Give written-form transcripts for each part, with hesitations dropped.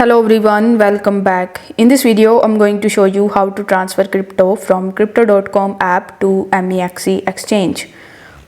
Hello everyone, welcome back. In this video, I'm going to show you how to transfer crypto from crypto.com app to MEXC Exchange.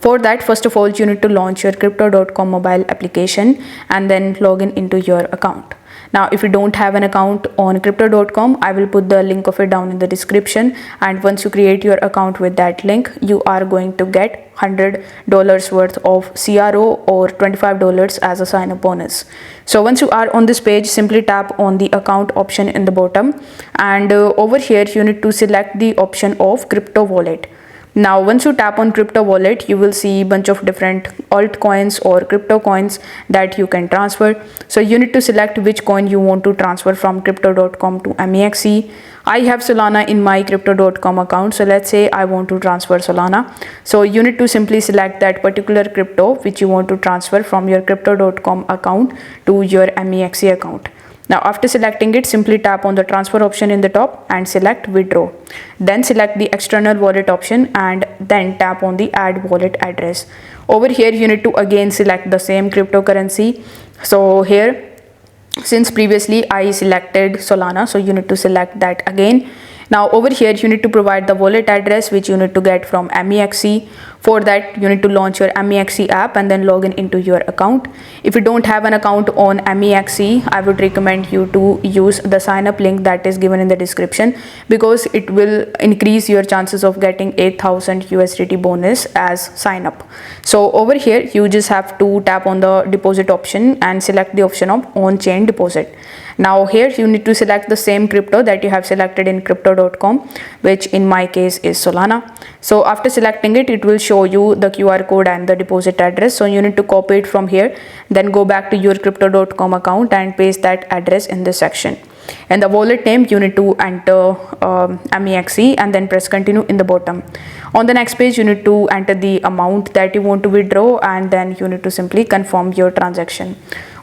For that, first of all, you need to launch your crypto.com mobile application and then log into your account. Now, if you don't have an account on crypto.com, I will put the link of it down in the description. And once you create your account with that link, you are going to get $100 worth of CRO or $25 as a sign up bonus. So once you are on this page, simply tap on the account option in the bottom, and over here you need to select the option of crypto wallet. Now once you tap on crypto wallet, you will see a bunch of different altcoins or crypto coins that you can transfer. So you need to select which coin you want to transfer from crypto.com to MEXC. I have Solana in my crypto.com account, so let's say I want to transfer Solana. So you need to simply select that particular crypto which you want to transfer from your crypto.com account to your MEXC account. Now after selecting it, simply tap on the transfer option in the top and select withdraw. Then select the external wallet option and then tap on the add wallet address. Over here you need to again select the same cryptocurrency. So here, since previously I selected Solana, so you need to select that again. Now over here you need to provide the wallet address which you need to get from MEXC. For that, you need to launch your MEXC app and then log into your account. If you don't have an account on MEXC, I would recommend you to use the sign up link that is given in the description, because it will increase your chances of getting 8,000 USDT bonus as sign up. So over here you just have to tap on the deposit option and select the option of on chain deposit. Now here you need to select the same crypto that you have selected in crypto.com, which in my case is Solana. So after selecting it, it will show you the QR code and the deposit address. So you need to copy it from here, then go back to your crypto.com account and paste that address in this section. And the wallet name, you need to enter MEXC and then press continue in the bottom. On the next page, you need to enter the amount that you want to withdraw, and then you need to simply confirm your transaction.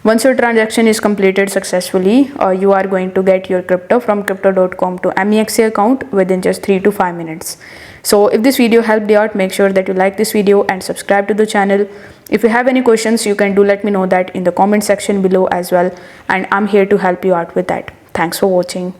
Once your transaction is completed successfully, you are going to get your crypto from crypto.com to MEXC account within just 3 to 5 minutes. So if this video helped you out, make sure that you like this video and subscribe to the channel. If you have any questions, you can let me know that in the comment section below as well, and I'm here to help you out with that. Thanks for watching.